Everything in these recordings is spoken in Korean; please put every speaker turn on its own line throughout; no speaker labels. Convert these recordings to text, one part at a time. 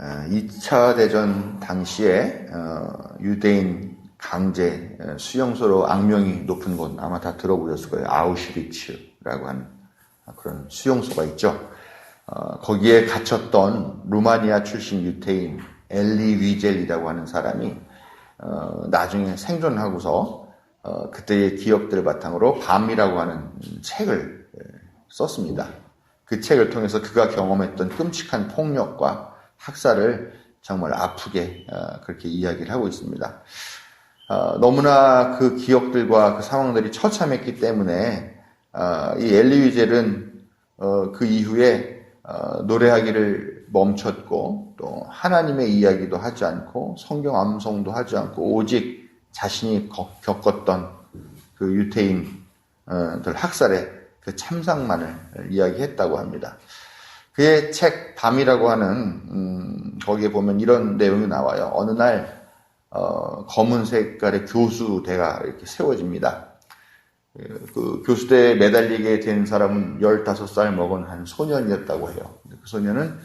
2차 대전 당시에 유대인 강제 수용소로 악명이 높은 곳 아마 다 들어보셨을 거예요. 아우슈비츠라고 하는 그런 수용소가 있죠. 거기에 갇혔던 루마니아 출신 유태인 엘리 위젤이라고 하는 사람이 나중에 생존하고서 그때의 기억들을 바탕으로 밤이라고 하는 책을 썼습니다. 그 책을 통해서 그가 경험했던 끔찍한 폭력과 학살을 정말 아프게 그렇게 이야기를 하고 있습니다. 너무나 그 기억들과 그 상황들이 처참했기 때문에 이 엘리 위젤은 그 이후에 노래하기를 멈췄고 또 하나님의 이야기도 하지 않고 성경 암송도 하지 않고 오직 자신이 겪었던 그 유태인들 학살의 그 참상만을 이야기했다고 합니다. 그의 책 밤이라고 하는 거기에 보면 이런 내용이 나와요. 어느 날 검은 색깔의 교수대가 이렇게 세워집니다. 그 교수대에 매달리게 된 사람은 15살 먹은 한 소년이었다고 해요. 그 소년은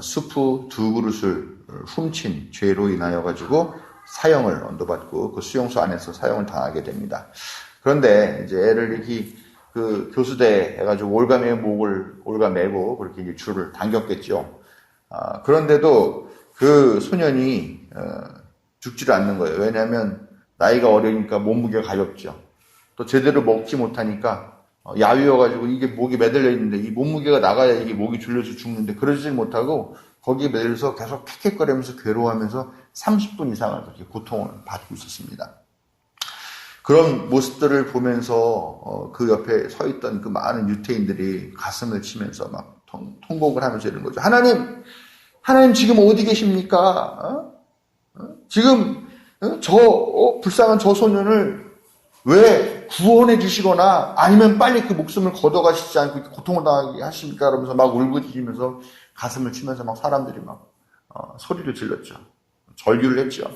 수프 2그릇을 훔친 죄로 인하여 가지고 사형을 언도받고 그 수용소 안에서 사형을 당하게 됩니다. 그런데 이제 애를 이렇게 그 교수대에 해가지고 올가매고 그렇게 이제 줄을 당겼겠죠. 그런데도 그 소년이 죽지를 않는 거예요. 왜냐하면 나이가 어리니까 몸무게가 가볍죠. 또 제대로 먹지 못하니까 야위여가지고 이게 목이 매달려 있는데 이 몸무게가 나가야 이게 목이 줄려서 죽는데 그러질 못하고 거기에 매달려서 계속 킥킥거리면서 괴로워하면서 30분 이상을 그렇게 고통을 받고 있었습니다. 그런 모습들을 보면서 그 옆에 서 있던 그 많은 유태인들이 가슴을 치면서 막 통곡을 하면서 이런 거죠. 하나님 지금 어디 계십니까? 지금 불쌍한 저 소년을 왜 구원해 주시거나 아니면 빨리 그 목숨을 걷어가시지 않고 고통을 당하게 하십니까? 그러면서 막 울부짖으면서 가슴을 치면서 막 사람들이 막 소리를 질렀죠. 절규를 했죠.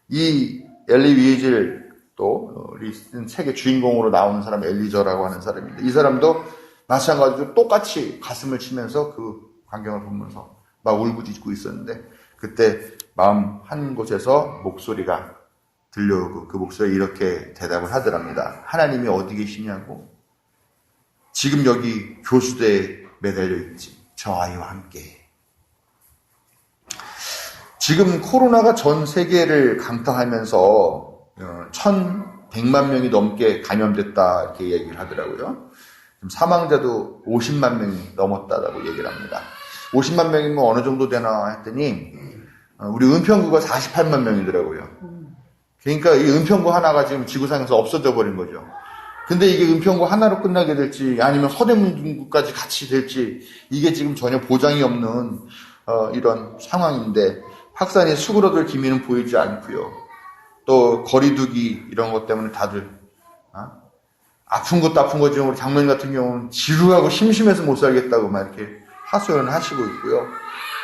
이 엘리 위젤 또 우리 책의 주인공으로 나오는 사람 엘리저라고 하는 사람인데 이 사람도 마찬가지로 똑같이 가슴을 치면서 그 광경을 보면서 막 울부짖고 있었는데 그때 마음 한 곳에서 목소리가 들려오고 그 목소리가 이렇게 대답을 하더랍니다. 하나님이 어디 계시냐고? 지금 여기 교수대에 매달려 있지. 저 아이와 함께. 지금 코로나가 전 세계를 강타하면서 1,100만 명이 넘게 감염됐다 이렇게 얘기를 하더라고요. 사망자도 50만 명이 넘었다라고 얘기를 합니다. 50만 명이면 어느 정도 되나 했더니 우리 은평구가 48만 명이더라고요. 그러니까 이 은평구 하나가 지금 지구상에서 없어져 버린 거죠. 근데 이게 은평구 하나로 끝나게 될지 아니면 서대문구까지 같이 될지 이게 지금 전혀 보장이 없는 이런 상황인데 확산이 수그러들 기미는 보이지 않고요. 또 거리두기 이런 것 때문에 다들 아픈 것도 아픈 거지만 우리 장로님 같은 경우는 지루하고 심심해서 못 살겠다고 막 이렇게 하소연을 하시고 있고요.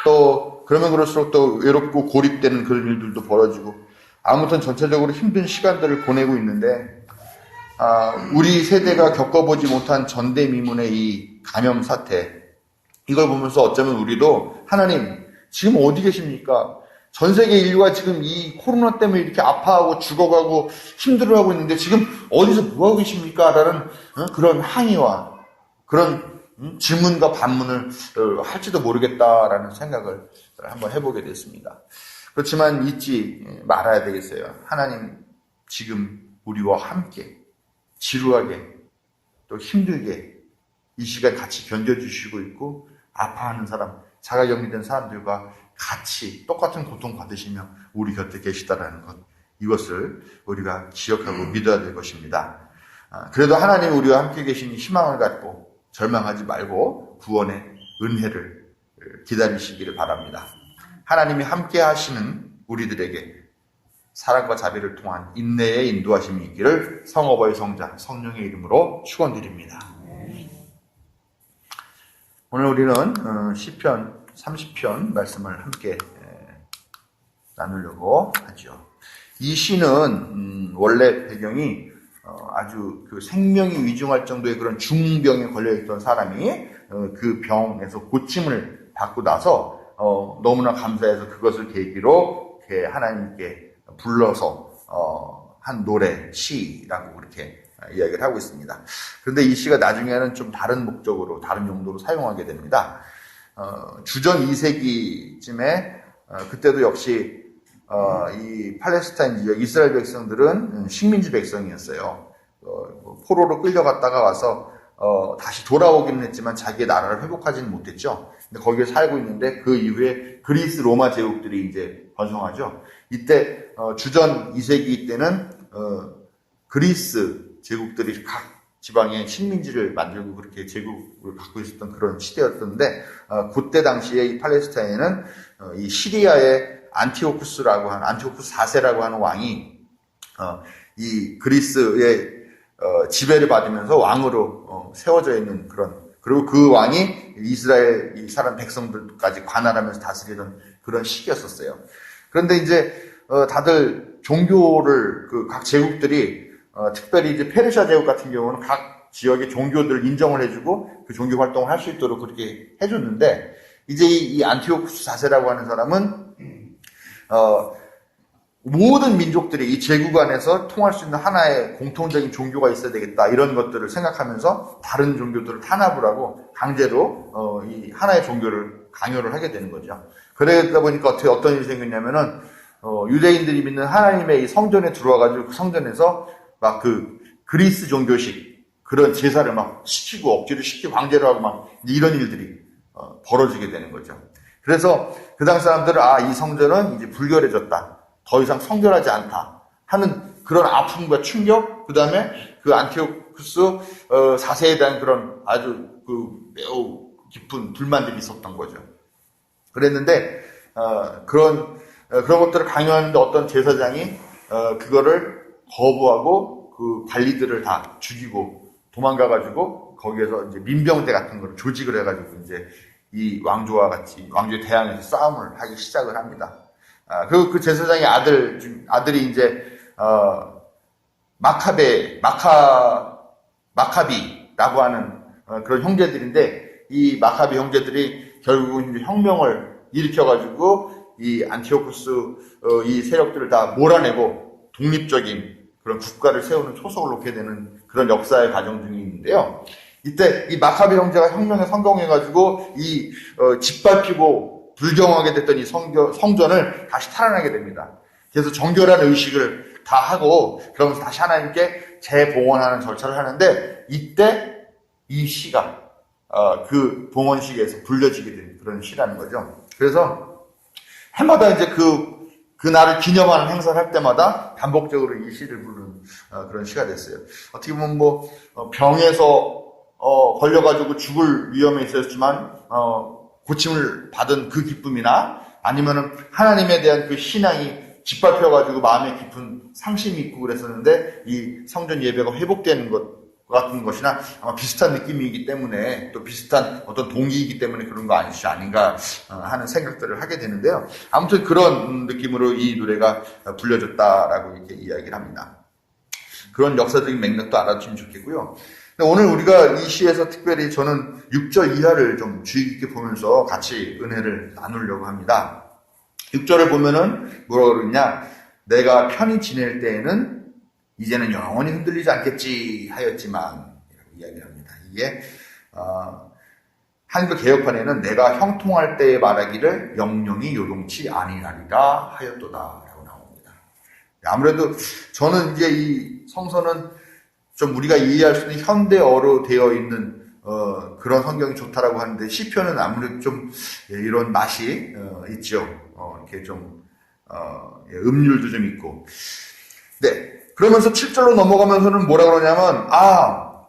또 그러면 그럴수록 또 외롭고 고립되는 그런 일들도 벌어지고 아무튼 전체적으로 힘든 시간들을 보내고 있는데 우리 세대가 겪어보지 못한 전대미문의 이 감염 사태 이걸 보면서 어쩌면 우리도 하나님 지금 어디 계십니까? 전 세계 인류가 지금 이 코로나 때문에 이렇게 아파하고 죽어가고 힘들어하고 있는데 지금 어디서 뭐하고 계십니까? 라는 그런 항의와 그런 질문과 반문을 할지도 모르겠다라는 생각을 한번 해보게 됐습니다. 그렇지만 잊지 말아야 되겠어요. 하나님 지금 우리와 함께 지루하게 또 힘들게 이 시간 같이 견뎌주시고 있고 아파하는 사람, 자가격리된 사람들과 같이 똑같은 고통 받으시며 우리 곁에 계시다라는 것 이것을 우리가 기억하고 믿어야 될 것입니다. 그래도 하나님 우리와 함께 계시니 희망을 갖고 절망하지 말고 구원의 은혜를 기다리시기를 바랍니다. 하나님이 함께 하시는 우리들에게 사랑과 자비를 통한 인내의 인도하심이 있기를 성어버의 성자 성령의 이름으로 축원드립니다. 오늘 우리는 시편 30편 말씀을 함께 나누려고 하죠. 이 시는 원래 배경이 아주 그 생명이 위중할 정도의 그런 중병에 걸려있던 사람이 그 병에서 고침을 받고 나서 너무나 감사해서 그것을 계기로 이렇게 하나님께 불러서 한 노래, 시라고 그렇게 이야기를 하고 있습니다. 그런데 이 시가 나중에는 좀 다른 목적으로, 다른 용도로 사용하게 됩니다. 주전 2세기쯤에 그때도 역시 이 팔레스타인 지역 이스라엘 백성들은 식민지 백성이었어요. 포로로 끌려갔다가 와서 다시 돌아오기는 했지만 자기의 나라를 회복하지는 못했죠. 근데 거기에 살고 있는데 그 이후에 그리스 로마 제국들이 이제 번성하죠. 이때 주전 2세기 때는 그리스 제국들이 각 지방에 식민지를 만들고 그렇게 제국을 갖고 있었던 그런 시대였던데 그때 당시에 이 팔레스타인에는 이 시리아의 안티오쿠스 4세라고 하는 왕이 이 그리스의 지배를 받으면서 왕으로 세워져 있는 그리고 그 왕이 이스라엘 이 사람 백성들까지 관할하면서 다스리던 그런 시기였었어요. 그런데 이제 다들 종교를 각 제국들이 특별히 이제 페르시아 제국 같은 경우는 각 지역의 종교들을 인정을 해주고 그 종교 활동을 할 수 있도록 그렇게 해줬는데 이제 이 안티오쿠스 4세라고 하는 사람은 모든 민족들이 이 제국 안에서 통할 수 있는 하나의 공통적인 종교가 있어야 되겠다 이런 것들을 생각하면서 다른 종교들을 탄압을 하고 강제로 이 하나의 종교를 강요를 하게 되는 거죠. 그러다 보니까 어떤 일이 생겼냐면은 유대인들이 믿는 하나님의 이 성전에 들어와가지고 그 성전에서 막 그리스 종교식 그런 제사를 막 시키고 억지로 시키고 강제로 하고 막 이런 일들이 벌어지게 되는 거죠. 그래서 그 당시 사람들은 이 성전은 이제 불결해졌다. 더 이상 성결하지 않다 하는 그런 아픔과 충격, 그 다음에 그 안티오쿠스 4세에 대한 그런 아주 매우 깊은 불만들이 있었던 거죠. 그랬는데 그런 것들을 강요하는데 어떤 제사장이 그거를 거부하고 그 관리들을 다 죽이고 도망가가지고 거기에서 이제 민병대 같은 걸 조직을 해가지고 이제 이 왕조와 같이 왕조에 대항해서 싸움을 하기 시작을 합니다. 그 제사장의 아들이 이제 마카비라고 하는 그런 형제들인데 이 마카비 형제들이 결국은 이제 혁명을 일으켜가지고 이 안티오쿠스 이 세력들을 다 몰아내고 독립적인 그런 국가를 세우는 초석을 놓게 되는 그런 역사의 과정 중에 있는데요. 이때 이 마카비 형제가 혁명에 성공해가지고 이 짓밟히고 불경하게 됐던 이 성전을 다시 탈환하게 됩니다. 그래서 정결한 의식을 다 하고 그러면서 다시 하나님께 재봉헌하는 절차를 하는데 이때 이 시가 그 봉헌식에서 불려지게 된 그런 시라는 거죠. 그래서 해마다 이제 그 날을 기념하는 행사를 할 때마다 반복적으로 이 시를 부르는 그런 시가 됐어요. 어떻게 보면 병에서 걸려가지고 죽을 위험에 있었지만 고침을 받은 그 기쁨이나 아니면은 하나님에 대한 그 신앙이 짓밟혀가지고 마음에 깊은 상심이 있고 그랬었는데 이 성전 예배가 회복되는 것 같은 것이나 아마 비슷한 느낌이기 때문에 또 비슷한 어떤 동기이기 때문에 그런 거 아닌가 하는 생각들을 하게 되는데요. 아무튼 그런 느낌으로 이 노래가 불려졌다라고 이렇게 이야기를 합니다. 그런 역사적인 맥락도 알아주시면 좋겠고요. 오늘 우리가 이 시에서 특별히 저는 6절 이하를 좀 주의 깊게 보면서 같이 은혜를 나누려고 합니다. 6절을 보면은 뭐라고 그러냐? 내가 편히 지낼 때에는 이제는 영원히 흔들리지 않겠지 하였지만 이야기를 합니다. 이게 한글 개혁판에는 내가 형통할 때에 말하기를 영영이 요동치 아니하리라 하였도다 라고 나옵니다. 아무래도 저는 이제 이 성서는 좀 우리가 이해할 수 있는 현대어로 되어 있는 그런 성경이 좋다라고 하는데 시편은 아무래도 좀 이런 맛이 있죠. 이렇게 좀 음률도 좀 있고. 네. 그러면서 7절로 넘어가면서는 뭐라 그러냐면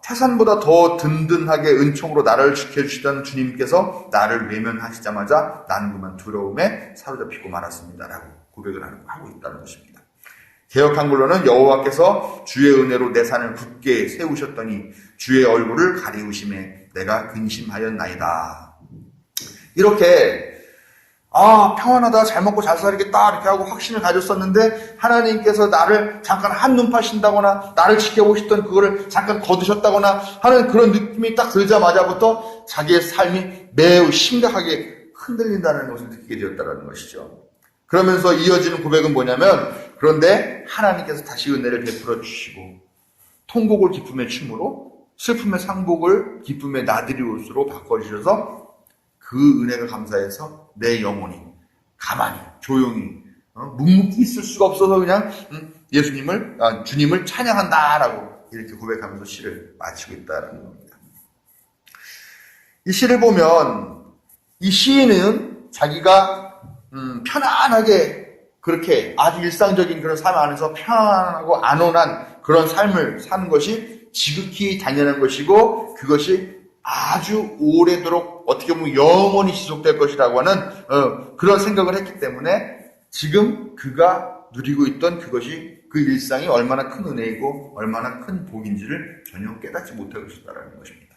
태산보다 더 든든하게 은총으로 나를 지켜주시던 주님께서 나를 외면하시자마자 나는 그만 두려움에 사로잡히고 말았습니다라고 고백을 하고 있다는 것입니다. 개역 한글로는 여호와께서 주의 은혜로 내 산을 굳게 세우셨더니 주의 얼굴을 가리우심에 내가 근심하였나이다. 이렇게 평안하다, 잘 먹고 잘 살겠다 이렇게 하고 확신을 가졌었는데 하나님께서 나를 잠깐 한눈 파신다거나 나를 지켜보시던 그거를 잠깐 거두셨다거나 하는 그런 느낌이 딱 들자마자부터 자기의 삶이 매우 심각하게 흔들린다는 것을 느끼게 되었다는 것이죠. 그러면서 이어지는 고백은 뭐냐면, 그런데 하나님께서 다시 은혜를 베풀어 주시고 통곡을 기쁨의 춤으로, 슬픔의 상복을 기쁨의 나들이 옷으로 바꿔주셔서 그 은혜가 감사해서 내 영혼이 가만히 조용히 묵묵히 있을 수가 없어서 그냥 주님을 찬양한다라고 이렇게 고백하면서 시를 마치고 있다라는 겁니다. 이 시를 보면 이 시인은 자기가 편안하게 그렇게 아주 일상적인 그런 삶 안에서 편안하고 안온한 그런 삶을 사는 것이 지극히 당연한 것이고, 그것이 아주 오래도록 어떻게 보면 영원히 지속될 것이라고 하는 그런 생각을 했기 때문에 지금 그가 누리고 있던 그것이, 그 일상이 얼마나 큰 은혜이고 얼마나 큰 복인지를 전혀 깨닫지 못하고 있었다는 것입니다.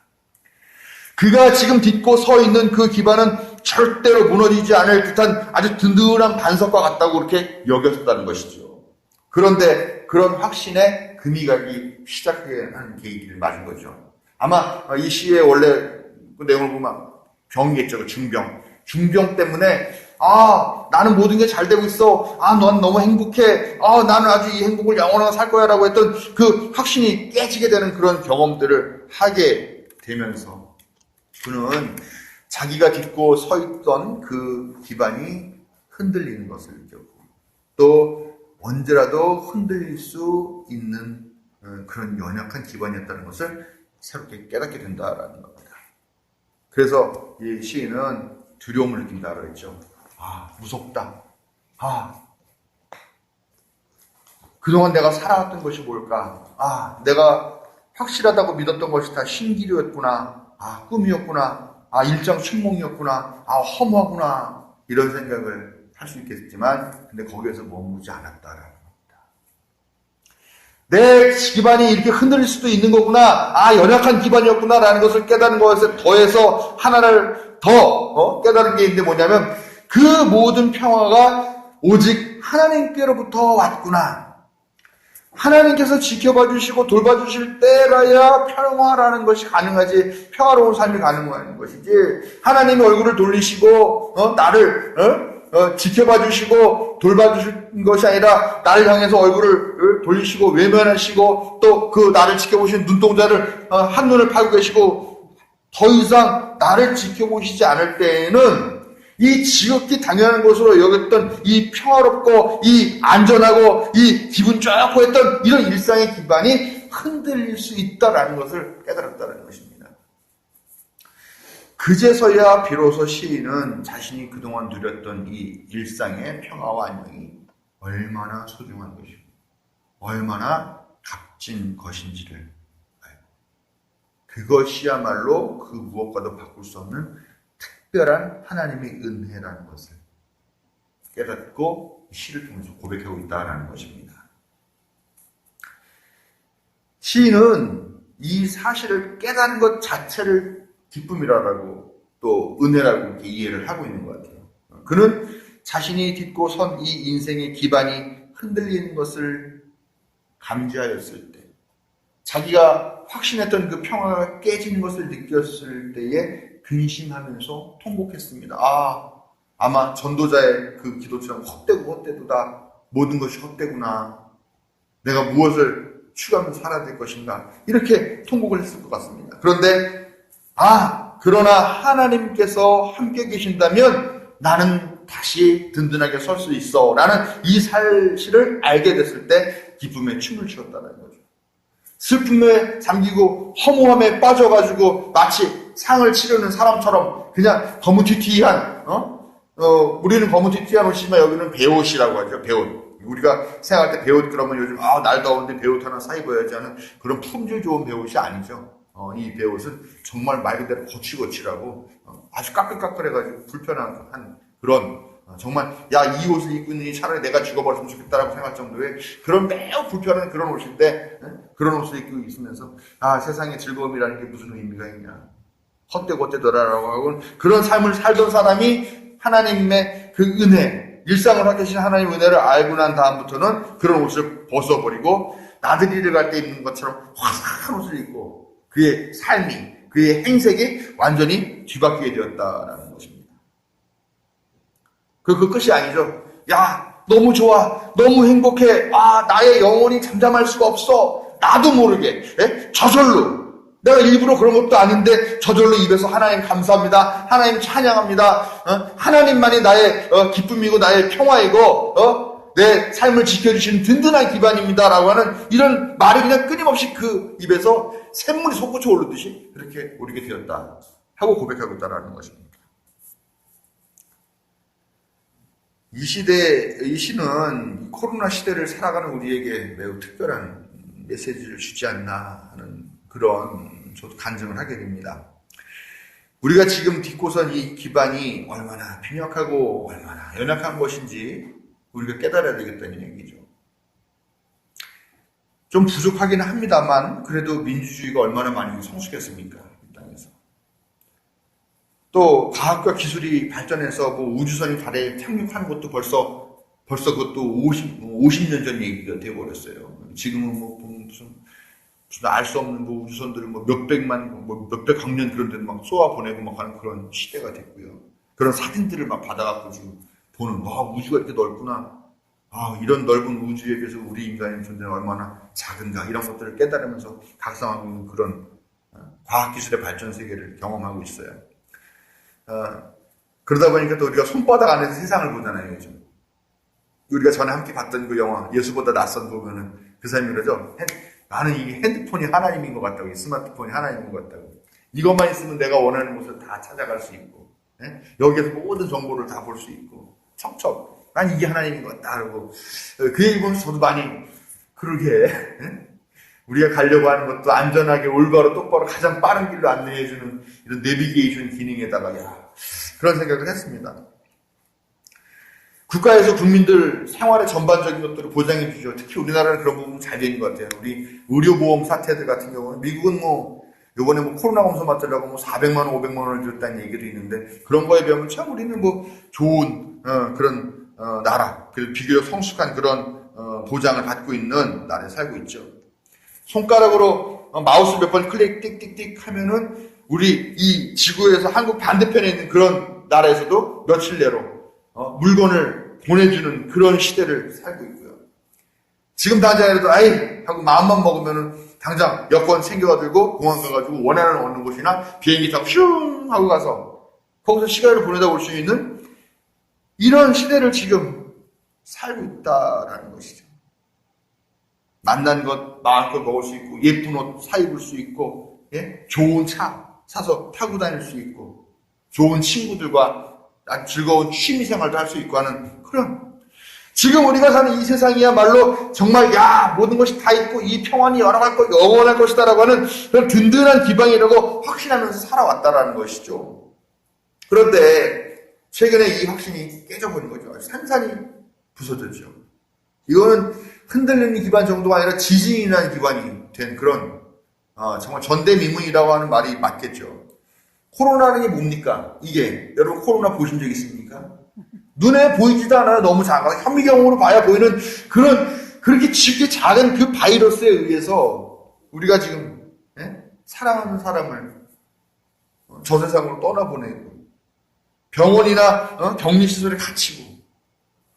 그가 지금 딛고 서 있는 그 기반은 절대로 무너지지 않을 듯한 아주 든든한 반석과 같다고 그렇게 여겼었다는 것이죠. 그런데 그런 확신에 금이 가기 시작하게 하는 계기를 맞은 거죠. 아마 이 시의 원래 그 내용을 보면 병이겠죠. 중병 때문에 나는 모든 게 잘 되고 있어. 넌 너무 행복해. 나는 아주 이 행복을 영원하게 살 거야 라고 했던 그 확신이 깨지게 되는 그런 경험들을 하게 되면서 그는 자기가 딛고 서 있던 그 기반이 흔들리는 것을 느꼈고, 또 언제라도 흔들릴 수 있는 그런 연약한 기반이었다는 것을 새롭게 깨닫게 된다라는 겁니다. 그래서 이 시인은 두려움을 느낀다 그랬죠. 무섭다. 그동안 내가 살아왔던 것이 뭘까? 내가 확실하다고 믿었던 것이 다 신기루였구나. 꿈이었구나. 일장춘몽이었구나. 허무하구나. 이런 생각을 할 수 있겠지만, 근데 거기에서 머무르지 않았다라는 겁니다. 내 기반이 이렇게 흔들릴 수도 있는 거구나. 연약한 기반이었구나. 라는 것을 깨닫는 것에 더해서 하나를 더 깨달은 게 있는데 뭐냐면, 그 모든 평화가 오직 하나님께로부터 왔구나. 하나님께서 지켜봐 주시고 돌봐 주실 때라야 평화라는 것이 가능하지, 평화로운 삶이 가능한 것이지, 하나님의 얼굴을 돌리시고 나를 지켜봐 주시고 돌봐 주신 것이 아니라 나를 향해서 얼굴을 돌리시고 외면하시고 또 그 나를 지켜보시는 눈동자를 한눈을 파고 계시고 더 이상 나를 지켜보시지 않을 때에는 이 지극히 당연한 것으로 여겼던 이 평화롭고 이 안전하고 이 기분 좋고 했던 이런 일상의 기반이 흔들릴 수 있다라는 것을 깨달았다는 것입니다. 그제서야 비로소 시인은 자신이 그동안 누렸던 이 일상의 평화와 안녕이 얼마나 소중한 것이고 얼마나 값진 것인지를 알고, 그것이야말로 그 무엇과도 바꿀 수 없는 특별한 하나님의 은혜라는 것을 깨닫고 시를 통해서 고백하고 있다는 것입니다. 시인은 이 사실을 깨닫는 것 자체를 기쁨이라고 또 은혜라고 이렇게 이해를 하고 있는 것 같아요. 그는 자신이 딛고 선 이 인생의 기반이 흔들리는 것을 감지하였을 때, 자기가 확신했던 그 평화가 깨지는 것을 느꼈을 때에 근심하면서 통곡했습니다. 아마 전도자의 그 기도처럼 헛되도다. 모든 것이 헛되구나. 내가 무엇을 추구하면서 살아야 될 것인가. 이렇게 통곡을 했을 것 같습니다. 그런데 그러나 하나님께서 함께 계신다면 나는 다시 든든하게 설 수 있어 라는 이 사실을 알게 됐을 때 기쁨에 춤을 추었다는 거죠. 슬픔에 잠기고 허무함에 빠져가지고 마치 상을 치르는 사람처럼 그냥 거무튀튀한 우리는 거무튀튀한 옷이지만 여기는 배옷이라고 하죠. 배옷. 우리가 생각할 때 배옷 그러면 요즘 날 더운데 배옷 하나 사 입어야지 하는 그런 품질 좋은 배옷이 아니죠. 이 배옷은 정말 말 그대로 거칠거칠하고 아주 까끌까끌해가지고 불편한 그런 정말 이 옷을 입고 있느니 차라리 내가 죽어버렸으면 좋겠다라고 생각할 정도의 그런 매우 불편한 그런 옷인데, 그런 옷을 입고 있으면서 세상의 즐거움이라는 게 무슨 의미가 있냐, 헛되고헛되더라라고 하고 그런 삶을 살던 사람이 하나님의 그 은혜, 일상을 확대하신 하나님의 은혜를 알고 난 다음부터는 그런 옷을 벗어버리고 나들이를 갈 때 입는 것처럼 화사한 옷을 입고 그의 삶이, 그의 행색이 완전히 뒤바뀌게 되었다라는 것입니다. 그 끝이 아니죠. 야, 너무 좋아. 너무 행복해. 아, 나의 영혼이 잠잠할 수가 없어. 나도 모르게. 예? 저절로. 내가 일부러 그런 것도 아닌데 저절로 입에서 하나님 감사합니다. 하나님 찬양합니다. 하나님만이 나의 기쁨이고 나의 평화이고 내 삶을 지켜주시는 든든한 기반입니다. 라고 하는 이런 말이 그냥 끊임없이 그 입에서 샘물이 솟구쳐 오르듯이 그렇게 오르게 되었다 하고 고백하고 있다는 것입니다. 이 시는 코로나 시대를 살아가는 우리에게 매우 특별한 메시지를 주지 않나 하는 그런 저도 간증을 하게 됩니다. 우리가 지금 딛고선 이 기반이 얼마나 빈약하고 얼마나 연약한 것인지 우리가 깨달아야 되겠다는 얘기죠. 좀 부족하긴 합니다만 그래도 민주주의가 얼마나 많이 성숙했습니까? 이 땅에서. 또 과학과 기술이 발전해서 뭐 우주선이 달에 착륙하는 것도 벌써 그것도 50년 전 얘기가 되어버렸어요. 지금은 뭐 무슨 알 수 없는 뭐 우주선들을 뭐 몇백만, 뭐 몇백 학년 그런 데는 막 쏘아 보내고 막 하는 그런 시대가 됐고요. 그런 사진들을 막 받아갖고 지금 보는, 우주가 이렇게 넓구나. 이런 넓은 우주에 비해서 우리 인간의 존재는 얼마나 작은가. 이런 것들을 깨달으면서 각성하고 있는 그런 과학기술의 발전 세계를 경험하고 있어요. 그러다 보니까 또 우리가 손바닥 안에서 세상을 보잖아요, 요즘. 우리가 전에 함께 봤던 그 영화, 예수보다 낯선 보면은 그 사람이 그러죠. 나는 이 핸드폰이 하나님인 것 같다고, 이 스마트폰이 하나님인 것 같다고. 이것만 있으면 내가 원하는 곳을 다 찾아갈 수 있고, 여기에서 모든 정보를 다 볼 수 있고, 척척. 난 이게 하나님인 것 같다. 그러고, 그 얘기 보면서 저도 많이, 그러게, 우리가 가려고 하는 것도 안전하게, 올바로, 똑바로 가장 빠른 길로 안내해주는 이런 내비게이션 기능에다가, 그런 생각을 했습니다. 국가에서 국민들 생활의 전반적인 것들을 보장해 주죠. 특히 우리나라는 그런 부분 잘 되는 것 같아요. 우리 의료보험 사태들 같은 경우는 미국은 요번에 코로나 검사 맡으려고 400만 원, 500만 원을 줬다는 얘기도 있는데 그런 거에 비하면 참 우리는 좋은 그런 나라, 비교적 성숙한 그런 보장을 받고 있는 나라에 살고 있죠. 손가락으로 마우스 몇 번 클릭 띡띡띡 하면은 우리 이 지구에서 한국 반대편에 있는 그런 나라에서도 며칠 내로 물건을 보내주는 그런 시대를 살고 있고요. 지금 당장이라도 하고 마음만 먹으면은 당장 여권 챙겨가지고 공항 가가지고 원하는 어느 곳이나 비행기 타고 슝 하고 가서 거기서 시간을 보내다 올 수 있는 이런 시대를 지금 살고 있다라는 것이죠. 만난 것 마음껏 먹을 수 있고 예쁜 옷 사 입을 수 있고 좋은 차 사서 타고 다닐 수 있고 좋은 친구들과 즐거운 취미생활도 할 수 있고 하는 그런 지금 우리가 사는 이 세상이야말로 정말 모든 것이 다 있고 이 평안이 영원할 것이다라고 하는 그런 든든한 기반이라고 확신하면서 살아왔다라는 것이죠. 그런데 최근에 이 확신이 깨져버린 거죠. 산산이 부서졌죠. 이거는 흔들리는 기반 정도가 아니라 지진이 난 기반이 된 그런 정말 전대미문이라고 하는 말이 맞겠죠. 코로나는 게 뭡니까? 이게 여러분 코로나 보신 적 있습니까? 눈에 보이지도 않아요. 너무 작아. 현미경으로 봐야 보이는 그렇게 작은 그 바이러스에 의해서 우리가 지금 사랑하는 사람을 저 세상으로 떠나보내고 병원이나 격리시설에 갇히고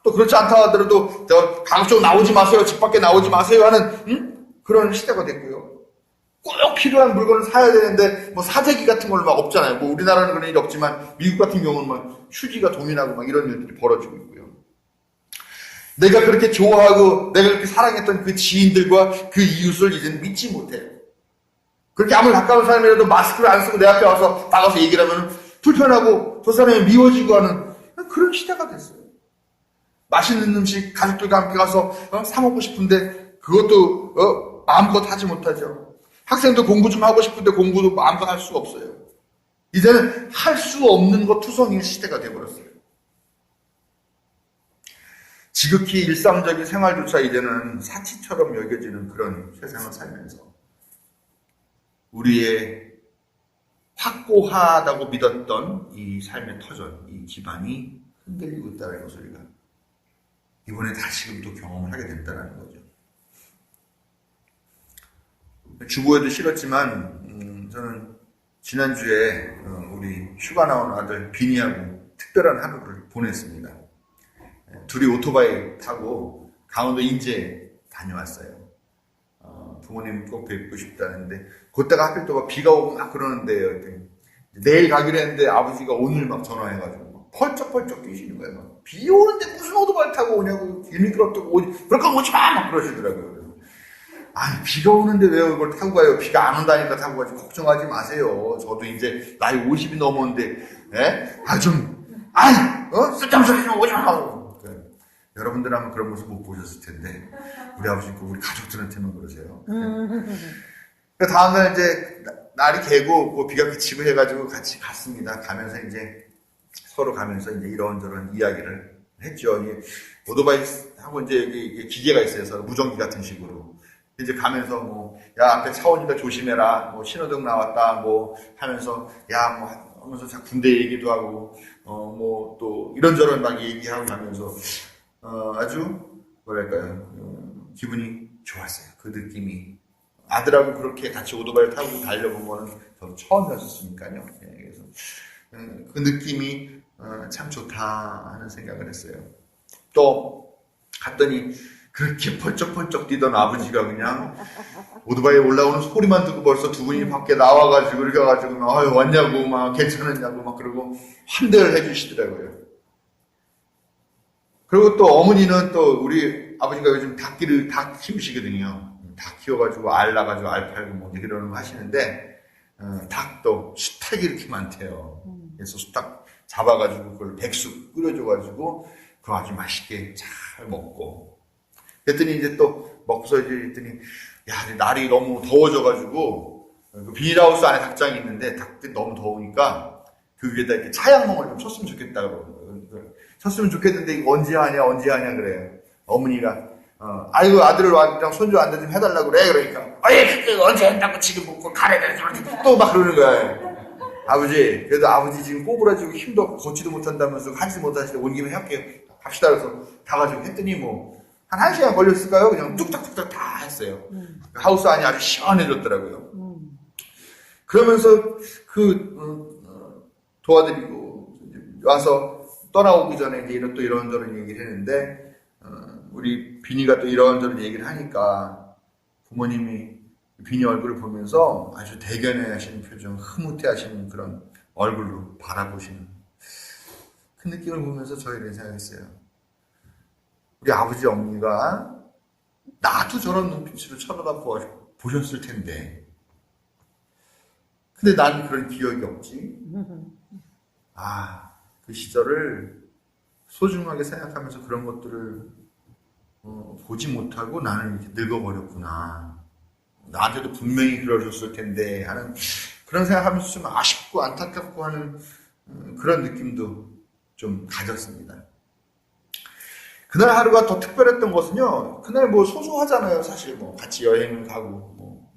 또 그렇지 않다 하더라도 가급적 나오지 마세요. 집 밖에 나오지 마세요 하는 그런 시대가 됐고요. 꼭 필요한 물건을 사야 되는데 사재기 같은 걸로 막 없잖아요. 우리나라는 그런 일이 없지만 미국 같은 경우는 막 휴지가 동인하고 막 이런 일들이 벌어지고 있고요. 내가 그렇게 좋아하고 내가 그렇게 사랑했던 그 지인들과 그 이웃을 이제는 믿지 못해요. 그렇게 아무리 가까운 사람이라도 마스크를 안 쓰고 내 앞에 와서 나가서 얘기를 하면 불편하고 저 사람이 미워지고 하는 그런 시대가 됐어요. 맛있는 음식 가족들과 함께 가서 사 먹고 싶은데 그것도 마음껏 하지 못하죠. 학생도 공부 좀 하고 싶은데 공부도 마음껏 할 수가 없어요. 이제는 할 수 없는 것 투성이의 시대가 되어버렸어요. 지극히 일상적인 생활조차 이제는 사치처럼 여겨지는 그런 세상을 살면서 우리의 확고하다고 믿었던 이 삶의 터전, 이 기반이 흔들리고 있다는 것을 우리가 이번에 다시금 또 경험을 하게 된다는 거죠. 주보에도 실었지만 저는 지난주에 우리 휴가 나온 아들 비니하고 특별한 하루를 보냈습니다. 둘이 오토바이 타고 강원도 인제 다녀왔어요. 부모님 꼭 뵙고 싶다는데 그때가 하필 또 막 비가 오고 막 그러는데요. 내일 가기로 했는데 아버지가 오늘 막 전화해가지고 막 펄쩍펄쩍 뛰시는 거예요. 막 비 오는데 무슨 오토바이 타고 오냐고 미끄럽다고 그럴 거 오지 마! 막 그러시더라고요. 그래서 아니 비가 오는데 왜 이걸 타고 가요? 비가 안 온다니까 타고 가지. 걱정하지 마세요. 저도 이제 나이 50이 넘었는데 쓸데없는 소리 좀 오지 마! 여러분들 아마 그런 모습 못 보셨을 텐데 우리 아버지 있고 우리 가족들한테만 그러세요. 그 다음날 이제 날이 개고 뭐 비가 그치고 해가지고 같이 갔습니다. 가면서 이제 서로 가면서 이제 이런저런 이야기를 했죠. 오토바이 하고 이제 여기 기계가 있어요. 서로 무전기 같은 식으로. 이제 가면서 뭐, 야, 앞에 차 오니까 조심해라. 뭐, 신호등 나왔다. 뭐, 하면서, 야, 뭐, 하면서 자 군대 얘기도 하고, 뭐, 또, 이런저런 막 얘기하고 가면서, 아주, 뭐랄까요, 기분이 좋았어요. 그 느낌이. 아들하고 그렇게 같이 오토바이를 타고 달려본 거는 저도 처음이었으니까요. 그래서, 그 느낌이, 참 좋다 하는 생각을 했어요. 또, 갔더니, 그렇게 펄쩍펄쩍 뛰던 아버지가 그냥 오토바이에 올라오는 소리만 듣고 벌써 두 분이 밖에 나와가지고 이렇게 가지고 아유 왔냐고 막 괜찮았냐고 막 그러고 환대를 해주시더라고요. 그리고 또 어머니는 또 우리 아버지가 요즘 닭 키우시거든요. 닭 키워가지고 알 나가지고 알 팔고 뭐 이런 거 하시는데 닭도 수탉이 이렇게 많대요. 그래서 수탉 잡아가지고 그걸 백숙 끓여줘가지고 그거 아주 맛있게 잘 먹고 그랬더니 이제 또 먹고서 이제 그랬더니 야 날이 너무 더워져가지고 그 비닐하우스 안에 닭장이 있는데 닭들이 너무 더우니까 그 위에다 이렇게 차양몽을 좀 쳤으면 좋겠다고 쳤으면 좋겠는데 이거 언제 하냐 그래요. 어머니가 아이고 아들을 와랑 손주 안돼 좀 해달라고 그래. 그러니까 그거 언제 한다고 지금 먹고 가래를 또 막 그러는 거야. 아버지 그래도 아버지 지금 꼬부라지고 힘도 없고 걷지도 못한다면서 하지 못하시는데 온 김에 할게요. 갑시다 그래서 가가지고 했더니 뭐 한 1시간 걸렸을까요? 그냥 뚝딱뚝딱 다 했어요. 하우스 안이 아주 시원해졌더라고요. 그러면서 도와드리고 와서 떠나오기 전에 이제 또 이런저런 얘기를 했는데 우리 비니가 또 이런저런 얘기를 하니까 부모님이 비니 얼굴을 보면서 아주 대견해 하시는 표정, 흐뭇해 하시는 그런 얼굴로 바라보시는 그 느낌을 보면서 저희는 생각했어요. 우리 아버지 어머니가 나도 저런 눈빛으로 쳐다보셨을 텐데 근데 난 그런 기억이 없지. 그 시절을 소중하게 생각하면서 그런 것들을 보지 못하고 나는 이렇게 늙어버렸구나. 나한테도 분명히 그러셨을 텐데 하는 그런 생각하면서 좀 아쉽고 안타깝고 하는 그런 느낌도 좀 가졌습니다. 그날 하루가 더 특별했던 것은요. 그날 뭐 소소하잖아요. 사실 뭐 같이 여행을 가고 뭐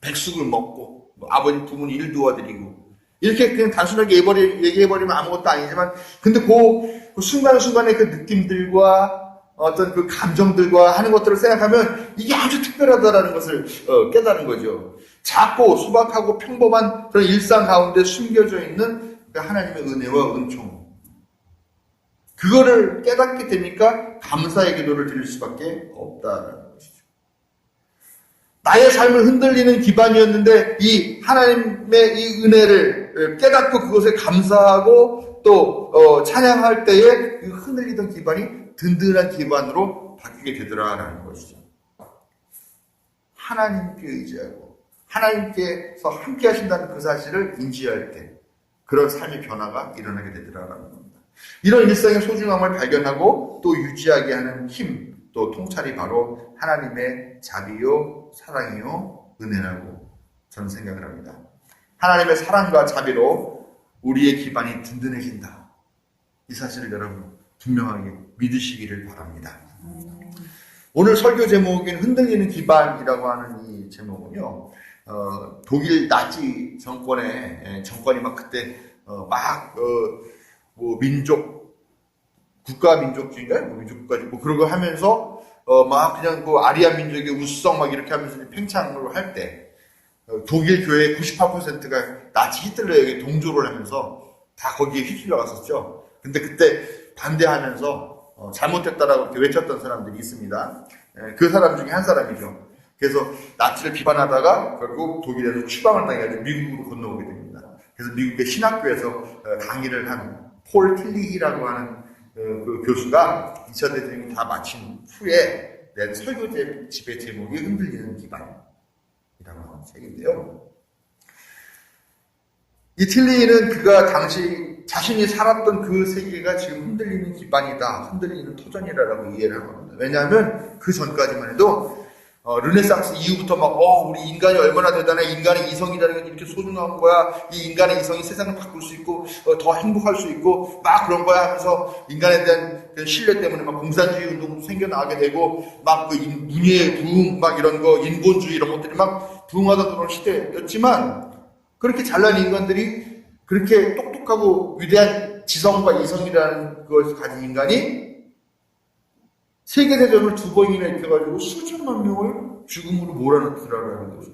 백숙을 먹고 뭐 아버님 두 분이 일 도와드리고 이렇게 그냥 단순하게 얘기해버리면 아무것도 아니지만 근데 그 순간순간의 그 느낌들과 어떤 그 감정들과 하는 것들을 생각하면 이게 아주 특별하다라는 것을 깨달은 거죠. 작고 소박하고 평범한 그런 일상 가운데 숨겨져 있는 하나님의 은혜와 은총 그거를 깨닫게 되니까 감사의 기도를 드릴 수밖에 없다는 것이죠. 나의 삶을 흔들리는 기반이었는데 이 하나님의 이 은혜를 깨닫고 그것에 감사하고 또 찬양할 때에 그 흔들리던 기반이 든든한 기반으로 바뀌게 되더라라는 것이죠. 하나님께 의지하고 하나님께서 함께 하신다는 그 사실을 인지할 때 그런 삶의 변화가 일어나게 되더라라는 겁니다. 이런 일상의 소중함을 발견하고 또 유지하게 하는 힘, 또 통찰이 바로 하나님의 자비요, 사랑이요, 은혜라고 저는 생각을 합니다. 하나님의 사랑과 자비로 우리의 기반이 든든해진다. 이 사실을 여러분 분명하게 믿으시기를 바랍니다. 오늘 설교 제목인 흔들리는 기반이라고 하는 이 제목은요, 독일 나치 정권이 막 그때 뭐 국가민족주의인가요? 민족국가주의 뭐 그런 거 하면서 막 그냥 그 아리아 민족의 우수성 막 이렇게 하면서 팽창을 할 때 독일 교회의 98%가 나치 히틀러에게 동조를 하면서 다 거기에 휩쓸려 갔었죠. 근데 그때 반대하면서 잘못됐다라고 이렇게 외쳤던 사람들이 있습니다. 그 사람 중에 한 사람이죠. 그래서 나치를 비판하다가 결국 독일에서 추방을 당해가지고 미국으로 건너오게 됩니다. 그래서 미국의 신학교에서 강의를 한 폴 틸리히라고 하는 그 교수가 2차 대전이 다 마친 후에 낸 설교집의 제목이 흔들리는 기반이라고 하는 책인데요. 이 틸리히는 그가 당시 자신이 살았던 그 세계가 지금 흔들리는 기반이다, 흔들리는 터전이라고 이해를 한 겁니다. 왜냐하면 그 전까지만 해도 르네상스 이후부터 막 우리 인간이 얼마나 대단해, 인간의 이성이라는 게 이렇게 소중한 거야, 이 인간의 이성이 세상을 바꿀 수 있고 더 행복할 수 있고 막 그런 거야 하면서 인간에 대한 그 신뢰 때문에 막 공산주의 운동도 생겨나게 되고 막 그 문예의 부흥 막 이런 거, 인본주의 이런 것들이 막 부흥하던 그런 시대였지만, 그렇게 잘난 인간들이, 그렇게 똑똑하고 위대한 지성과 이성이라는 것을 가진 인간이 세계대전을 2번이나 일으켜가지고 수천만 명을 죽음으로 몰아넣더라라는 거죠.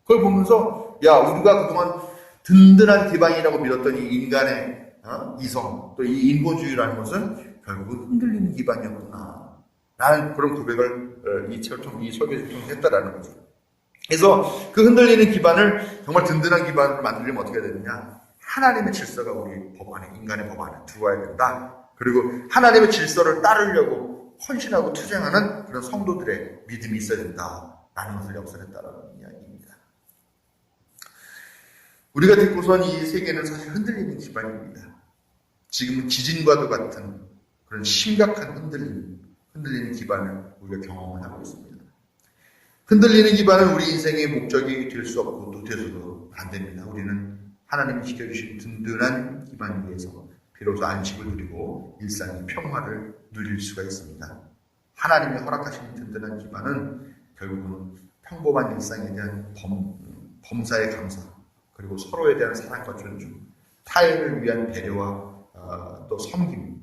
그걸 보면서 우리가 그동안 든든한 기반이라고 믿었던 이 인간의 이성, 또 이 인본주의라는 것은 결국은 흔들리는 기반이었구나 라는 그런 고백을 이 설교를 통해서 했다라는 거죠. 그래서 그 흔들리는 기반을 정말 든든한 기반으로 만들려면 어떻게 해야 되느냐? 하나님의 질서가 우리 법 안에, 인간의 법 안에 들어와야 된다. 그리고 하나님의 질서를 따르려고 헌신하고 투쟁하는 그런 성도들의 믿음이 있어야 된다라는 것을 역설했다라는 이야기입니다. 우리가 듣고선 이 세계는 사실 흔들리는 기반입니다. 지금은 지진과도 같은 그런 심각한 흔들리는 기반을 우리가 경험을 하고 있습니다. 흔들리는 기반은 우리 인생의 목적이 될 수 없고 또 돼서도 안 됩니다. 우리는 하나님이 지켜주신 든든한 기반 위에서 비로소 안식을 누리고 일상의 평화를 누릴 수가 있습니다. 하나님이 허락하신 든든한 기반은 결국은 평범한 일상에 대한 범사의 감사, 그리고 서로에 대한 사랑과 존중, 타인을 위한 배려와 또 섬김,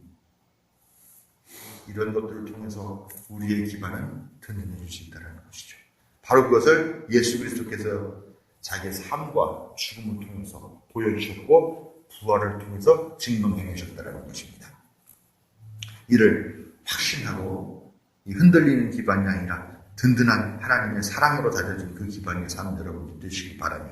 이런 것들을 통해서 우리의 기반은 든든해질 수 있다는 것이죠. 바로 그것을 예수 그리스도께서 자기의 삶과 죽음을 통해서 보여주셨고 부활을 통해서 증명해 주셨다는 것입니다. 이를 확신하고 이 흔들리는 기반이 아니라 든든한 하나님의 사랑으로 다져진 그 기반 위에 사는 여러분들 되시기 바라며,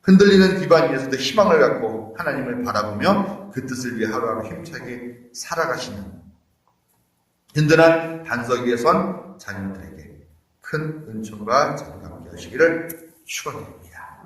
흔들리는 기반 위에서도 희망을 갖고 하나님을 바라보며 그 뜻을 위해 하루하루 힘차게 살아가시는 든든한 반석 위에 선 자녀들에게 큰 은총과 자비가 함께 하시기를 축원드립니다.